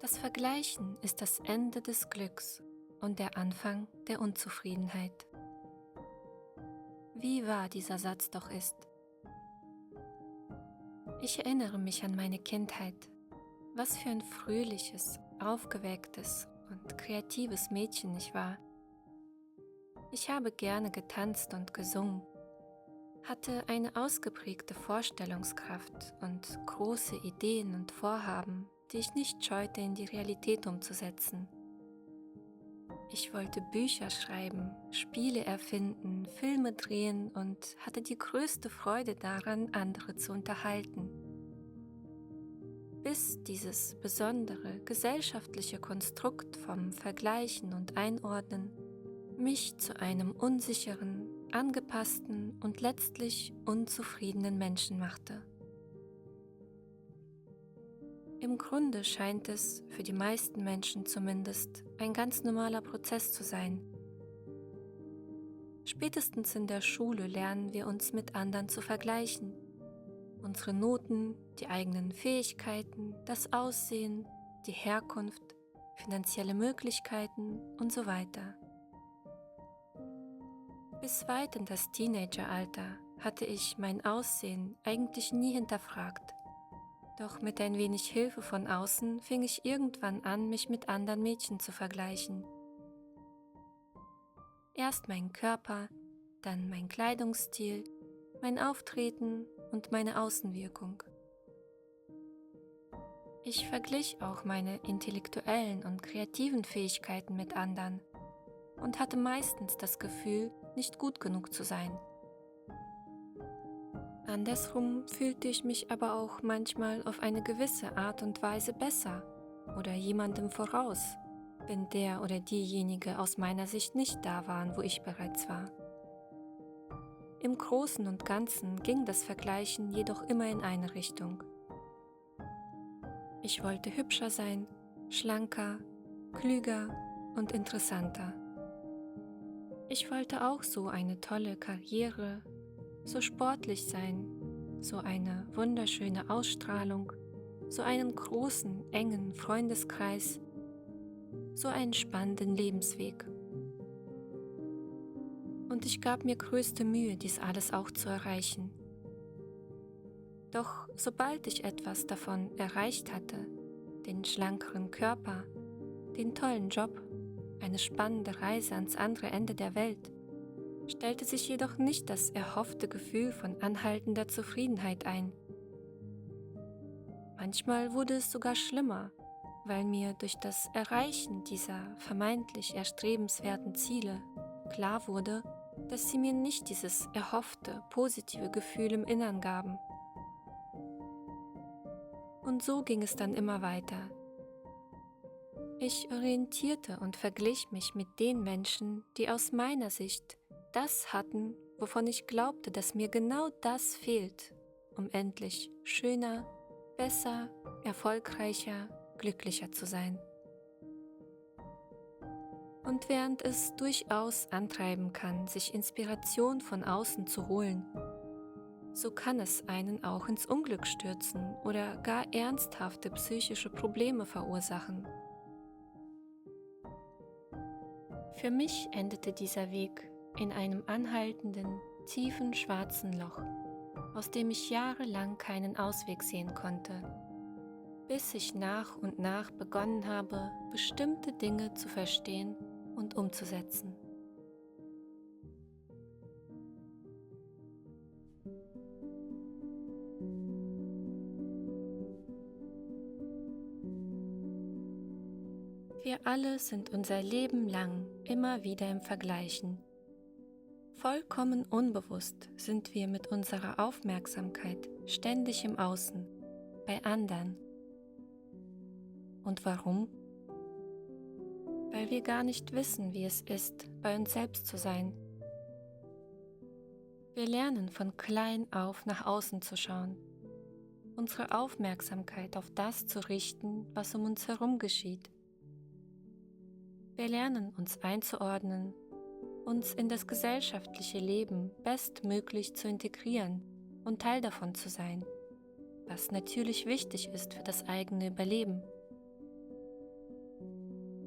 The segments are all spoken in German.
Das Vergleichen ist das Ende des Glücks und der Anfang der Unzufriedenheit. Wie wahr dieser Satz doch ist. Ich erinnere mich an meine Kindheit. Was für ein fröhliches, aufgewecktes und kreatives Mädchen ich war. Ich habe gerne getanzt und gesungen, hatte eine ausgeprägte Vorstellungskraft und große Ideen und Vorhaben, die ich nicht scheute, in die Realität umzusetzen. Ich wollte Bücher schreiben, Spiele erfinden, Filme drehen und hatte die größte Freude daran, andere zu unterhalten. Bis dieses besondere gesellschaftliche Konstrukt vom Vergleichen und Einordnen mich zu einem unsicheren, angepassten und letztlich unzufriedenen Menschen machte. Im Grunde scheint es, für die meisten Menschen zumindest, ein ganz normaler Prozess zu sein. Spätestens in der Schule lernen wir uns mit anderen zu vergleichen. Unsere Noten, die eigenen Fähigkeiten, das Aussehen, die Herkunft, finanzielle Möglichkeiten und so weiter. Bis weit in das Teenageralter hatte ich mein Aussehen eigentlich nie hinterfragt. Doch mit ein wenig Hilfe von außen fing ich irgendwann an, mich mit anderen Mädchen zu vergleichen. Erst mein Körper, dann mein Kleidungsstil, mein Auftreten und meine Außenwirkung. Ich verglich auch meine intellektuellen und kreativen Fähigkeiten mit anderen und hatte meistens das Gefühl, nicht gut genug zu sein. Andersrum fühlte ich mich aber auch manchmal auf eine gewisse Art und Weise besser oder jemandem voraus, wenn der oder diejenige aus meiner Sicht nicht da waren, wo ich bereits war. Im Großen und Ganzen ging das Vergleichen jedoch immer in eine Richtung. Ich wollte hübscher sein, schlanker, klüger und interessanter. Ich wollte auch so eine tolle Karriere, so sportlich sein, so eine wunderschöne Ausstrahlung, so einen großen, engen Freundeskreis, so einen spannenden Lebensweg. Und ich gab mir größte Mühe, dies alles auch zu erreichen. Doch sobald ich etwas davon erreicht hatte, den schlankeren Körper, den tollen Job, eine spannende Reise ans andere Ende der Welt, stellte sich jedoch nicht das erhoffte Gefühl von anhaltender Zufriedenheit ein. Manchmal wurde es sogar schlimmer, weil mir durch das Erreichen dieser vermeintlich erstrebenswerten Ziele klar wurde, dass sie mir nicht dieses erhoffte, positive Gefühl im Innern gaben. Und so ging es dann immer weiter. Ich orientierte und verglich mich mit den Menschen, die aus meiner Sicht das hatten, wovon ich glaubte, dass mir genau das fehlt, um endlich schöner, besser, erfolgreicher, glücklicher zu sein. Und während es durchaus antreiben kann, sich Inspiration von außen zu holen, so kann es einen auch ins Unglück stürzen oder gar ernsthafte psychische Probleme verursachen. Für mich endete dieser Weg in einem anhaltenden, tiefen schwarzen Loch, aus dem ich jahrelang keinen Ausweg sehen konnte, bis ich nach und nach begonnen habe, bestimmte Dinge zu verstehen und umzusetzen. Wir alle sind unser Leben lang immer wieder im Vergleichen. Vollkommen unbewusst sind wir mit unserer Aufmerksamkeit ständig im Außen, bei anderen. Und warum? Weil wir gar nicht wissen, wie es ist, bei uns selbst zu sein. Wir lernen von klein auf nach außen zu schauen, unsere Aufmerksamkeit auf das zu richten, was um uns herum geschieht. Wir lernen uns einzuordnen, uns in das gesellschaftliche Leben bestmöglich zu integrieren und Teil davon zu sein, was natürlich wichtig ist für das eigene Überleben.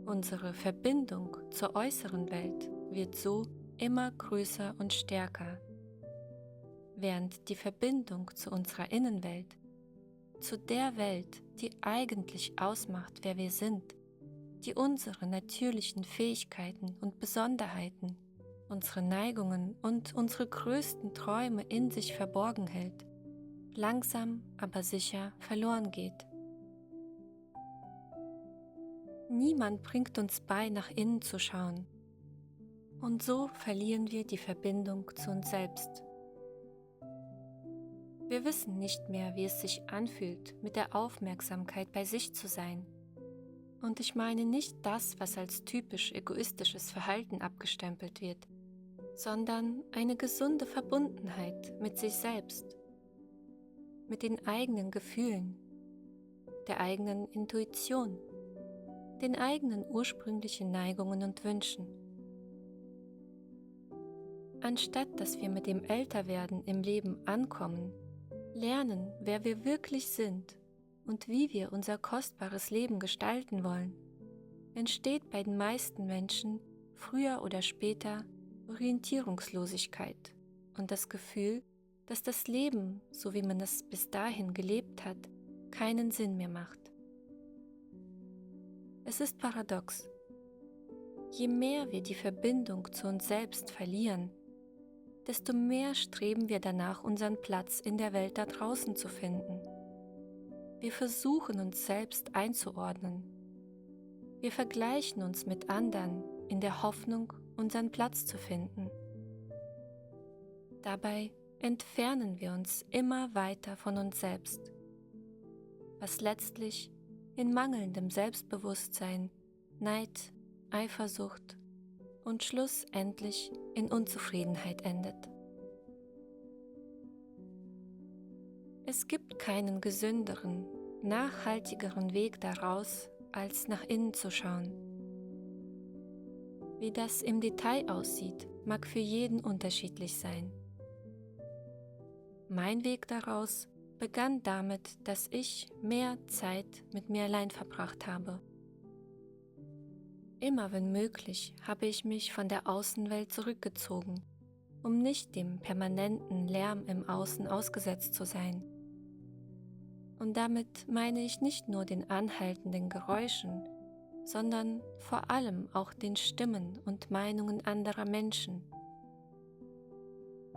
Unsere Verbindung zur äußeren Welt wird so immer größer und stärker, während die Verbindung zu unserer Innenwelt, zu der Welt, die eigentlich ausmacht, wer wir sind, die unsere natürlichen Fähigkeiten und Besonderheiten, unsere Neigungen und unsere größten Träume in sich verborgen hält, langsam aber sicher verloren geht. Niemand bringt uns bei, nach innen zu schauen. Und so verlieren wir die Verbindung zu uns selbst. Wir wissen nicht mehr, wie es sich anfühlt, mit der Aufmerksamkeit bei sich zu sein. Und ich meine nicht das, was als typisch egoistisches Verhalten abgestempelt wird, sondern eine gesunde Verbundenheit mit sich selbst, mit den eigenen Gefühlen, der eigenen Intuition, den eigenen ursprünglichen Neigungen und Wünschen. Anstatt dass wir mit dem Älterwerden im Leben ankommen, lernen, wer wir wirklich sind und wie wir unser kostbares Leben gestalten wollen, entsteht bei den meisten Menschen früher oder später Orientierungslosigkeit und das Gefühl, dass das Leben, so wie man es bis dahin gelebt hat, keinen Sinn mehr macht. Es ist paradox. Je mehr wir die Verbindung zu uns selbst verlieren, desto mehr streben wir danach, unseren Platz in der Welt da draußen zu finden. Wir versuchen uns selbst einzuordnen. Wir vergleichen uns mit anderen in der Hoffnung, unseren Platz zu finden. Dabei entfernen wir uns immer weiter von uns selbst, was letztlich in mangelndem Selbstbewusstsein, Neid, Eifersucht und schlussendlich in Unzufriedenheit endet. Es gibt keinen gesünderen, nachhaltigeren Weg daraus, als nach innen zu schauen. Wie das im Detail aussieht, mag für jeden unterschiedlich sein. Mein Weg daraus begann damit, dass ich mehr Zeit mit mir allein verbracht habe. Immer wenn möglich, habe ich mich von der Außenwelt zurückgezogen, um nicht dem permanenten Lärm im Außen ausgesetzt zu sein. Und damit meine ich nicht nur den anhaltenden Geräuschen, sondern vor allem auch den Stimmen und Meinungen anderer Menschen.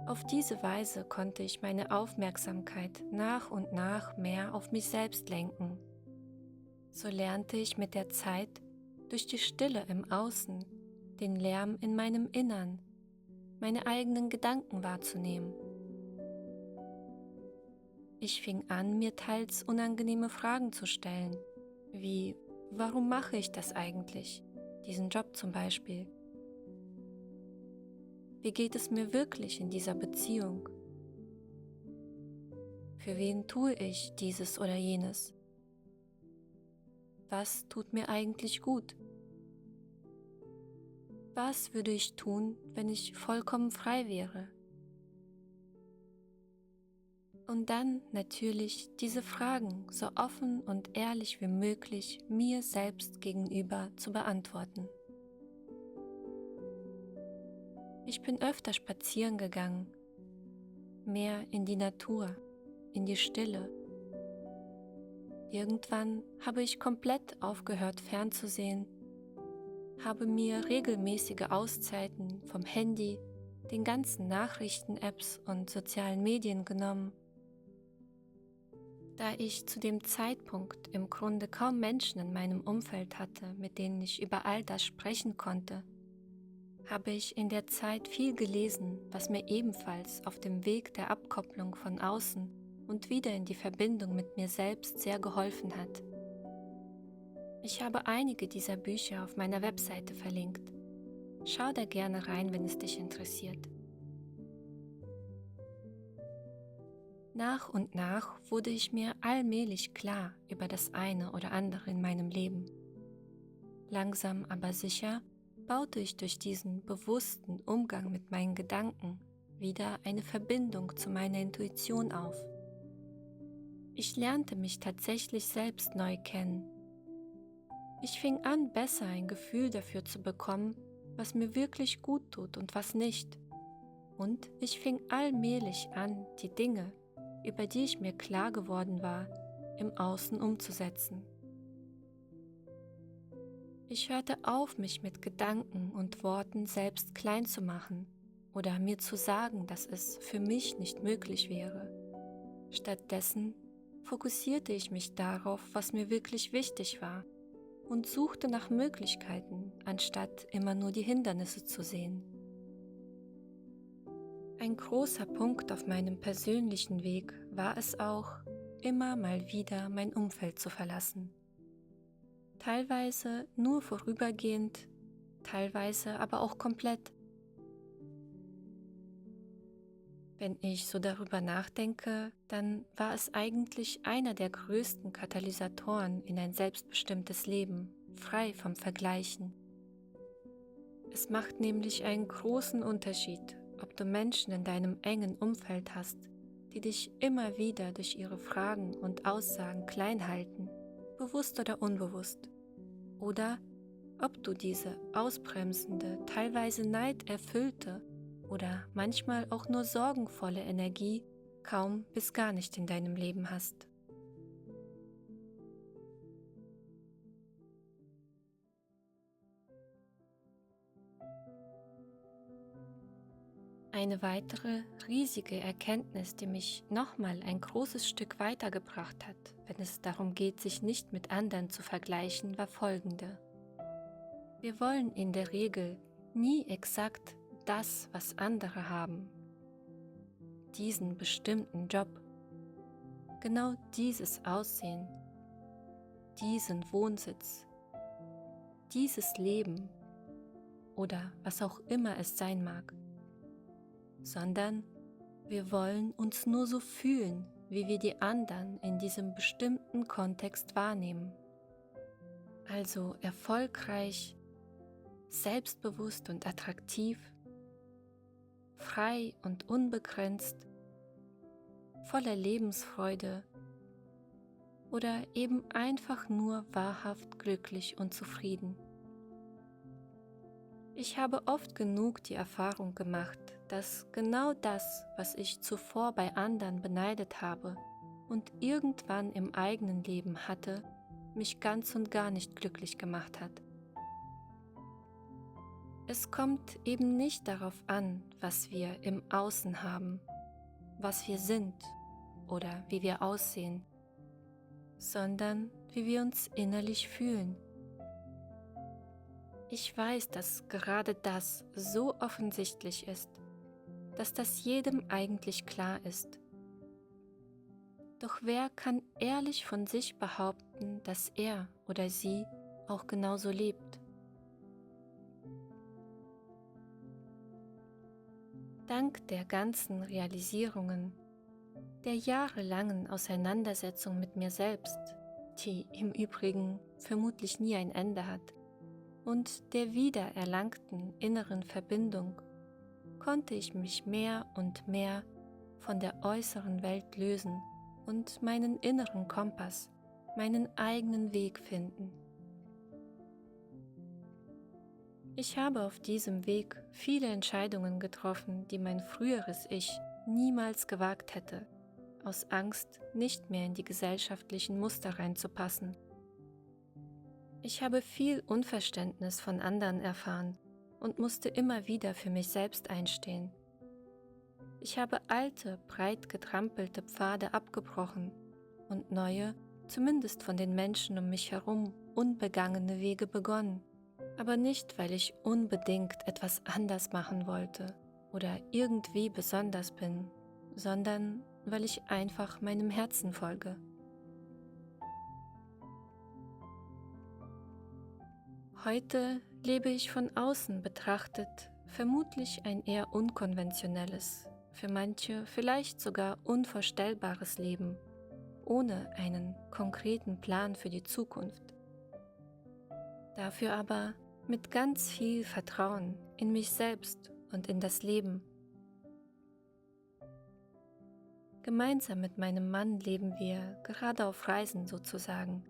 Auf diese Weise konnte ich meine Aufmerksamkeit nach und nach mehr auf mich selbst lenken. So lernte ich mit der Zeit, durch die Stille im Außen, den Lärm in meinem Innern, meine eigenen Gedanken wahrzunehmen. Ich fing an, mir teils unangenehme Fragen zu stellen, wie: Warum mache ich das eigentlich? Diesen Job zum Beispiel. Wie geht es mir wirklich in dieser Beziehung? Für wen tue ich dieses oder jenes? Was tut mir eigentlich gut? Was würde ich tun, wenn ich vollkommen frei wäre? Und dann natürlich diese Fragen so offen und ehrlich wie möglich mir selbst gegenüber zu beantworten. Ich bin öfter spazieren gegangen, mehr in die Natur, in die Stille. Irgendwann habe ich komplett aufgehört fernzusehen, habe mir regelmäßige Auszeiten vom Handy, den ganzen Nachrichten-Apps und sozialen Medien genommen. Da ich zu dem Zeitpunkt im Grunde kaum Menschen in meinem Umfeld hatte, mit denen ich über all das sprechen konnte, habe ich in der Zeit viel gelesen, was mir ebenfalls auf dem Weg der Abkopplung von außen und wieder in die Verbindung mit mir selbst sehr geholfen hat. Ich habe einige dieser Bücher auf meiner Webseite verlinkt. Schau da gerne rein, wenn es dich interessiert. Nach und nach wurde ich mir allmählich klar über das eine oder andere in meinem Leben. Langsam aber sicher baute ich durch diesen bewussten Umgang mit meinen Gedanken wieder eine Verbindung zu meiner Intuition auf. Ich lernte mich tatsächlich selbst neu kennen. Ich fing an, besser ein Gefühl dafür zu bekommen, was mir wirklich gut tut und was nicht. Und ich fing allmählich an, die Dinge, über die ich mir klar geworden war, im Außen umzusetzen. Ich hörte auf, mich mit Gedanken und Worten selbst klein zu machen oder mir zu sagen, dass es für mich nicht möglich wäre. Stattdessen fokussierte ich mich darauf, was mir wirklich wichtig war und suchte nach Möglichkeiten, anstatt immer nur die Hindernisse zu sehen. Ein großer Punkt auf meinem persönlichen Weg war es auch, immer mal wieder mein Umfeld zu verlassen. Teilweise nur vorübergehend, teilweise aber auch komplett. Wenn ich so darüber nachdenke, dann war es eigentlich einer der größten Katalysatoren in ein selbstbestimmtes Leben, frei vom Vergleichen. Es macht nämlich einen großen Unterschied, ob du Menschen in deinem engen Umfeld hast, die dich immer wieder durch ihre Fragen und Aussagen klein halten, bewusst oder unbewusst, oder ob du diese ausbremsende, teilweise neiderfüllte oder manchmal auch nur sorgenvolle Energie kaum bis gar nicht in deinem Leben hast. Eine weitere riesige Erkenntnis, die mich nochmal ein großes Stück weitergebracht hat, wenn es darum geht, sich nicht mit anderen zu vergleichen, war folgende. Wir wollen in der Regel nie exakt das, was andere haben, diesen bestimmten Job, genau dieses Aussehen, diesen Wohnsitz, dieses Leben oder was auch immer es sein mag, sondern wir wollen uns nur so fühlen, wie wir die anderen in diesem bestimmten Kontext wahrnehmen. Also erfolgreich, selbstbewusst und attraktiv, frei und unbegrenzt, voller Lebensfreude oder eben einfach nur wahrhaft glücklich und zufrieden. Ich habe oft genug die Erfahrung gemacht, dass genau das, was ich zuvor bei anderen beneidet habe und irgendwann im eigenen Leben hatte, mich ganz und gar nicht glücklich gemacht hat. Es kommt eben nicht darauf an, was wir im Außen haben, was wir sind oder wie wir aussehen, sondern wie wir uns innerlich fühlen. Ich weiß, dass gerade das so offensichtlich ist, dass das jedem eigentlich klar ist. Doch wer kann ehrlich von sich behaupten, dass er oder sie auch genauso lebt? Dank der ganzen Realisierungen, der jahrelangen Auseinandersetzung mit mir selbst, die im Übrigen vermutlich nie ein Ende hat, und der wiedererlangten inneren Verbindung, konnte ich mich mehr und mehr von der äußeren Welt lösen und meinen inneren Kompass, meinen eigenen Weg finden. Ich habe auf diesem Weg viele Entscheidungen getroffen, die mein früheres Ich niemals gewagt hätte, aus Angst, nicht mehr in die gesellschaftlichen Muster reinzupassen. Ich habe viel Unverständnis von anderen erfahren und musste immer wieder für mich selbst einstehen. Ich habe alte, breit getrampelte Pfade abgebrochen und neue, zumindest von den Menschen um mich herum, unbegangene Wege begonnen. Aber nicht, weil ich unbedingt etwas anders machen wollte oder irgendwie besonders bin, sondern weil ich einfach meinem Herzen folge. Heute lebe ich von außen betrachtet vermutlich ein eher unkonventionelles, für manche vielleicht sogar unvorstellbares Leben, ohne einen konkreten Plan für die Zukunft. Dafür aber mit ganz viel Vertrauen in mich selbst und in das Leben. Gemeinsam mit meinem Mann leben wir gerade auf Reisen sozusagen.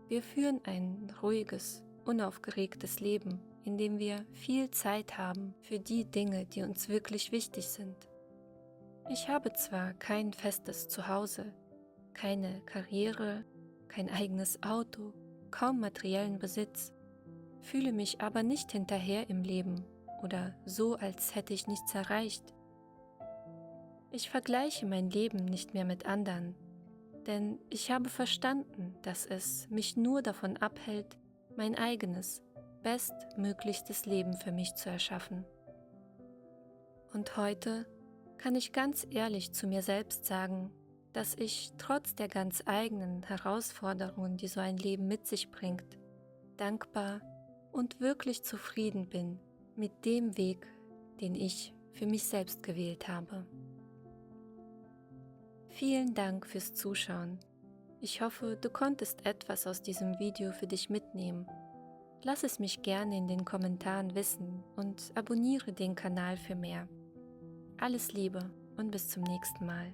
Wir führen ein ruhiges, unaufgeregtes Leben, in dem wir viel Zeit haben für die Dinge, die uns wirklich wichtig sind. Ich habe zwar kein festes Zuhause, keine Karriere, kein eigenes Auto, kaum materiellen Besitz, fühle mich aber nicht hinterher im Leben oder so, als hätte ich nichts erreicht. Ich vergleiche mein Leben nicht mehr mit anderen, denn ich habe verstanden, dass es mich nur davon abhält, mein eigenes, bestmöglichstes Leben für mich zu erschaffen. Und heute kann ich ganz ehrlich zu mir selbst sagen, dass ich trotz der ganz eigenen Herausforderungen, die so ein Leben mit sich bringt, dankbar und wirklich zufrieden bin mit dem Weg, den ich für mich selbst gewählt habe. Vielen Dank fürs Zuschauen. Ich hoffe, du konntest etwas aus diesem Video für dich mitnehmen. Lass es mich gerne in den Kommentaren wissen und abonniere den Kanal für mehr. Alles Liebe und bis zum nächsten Mal.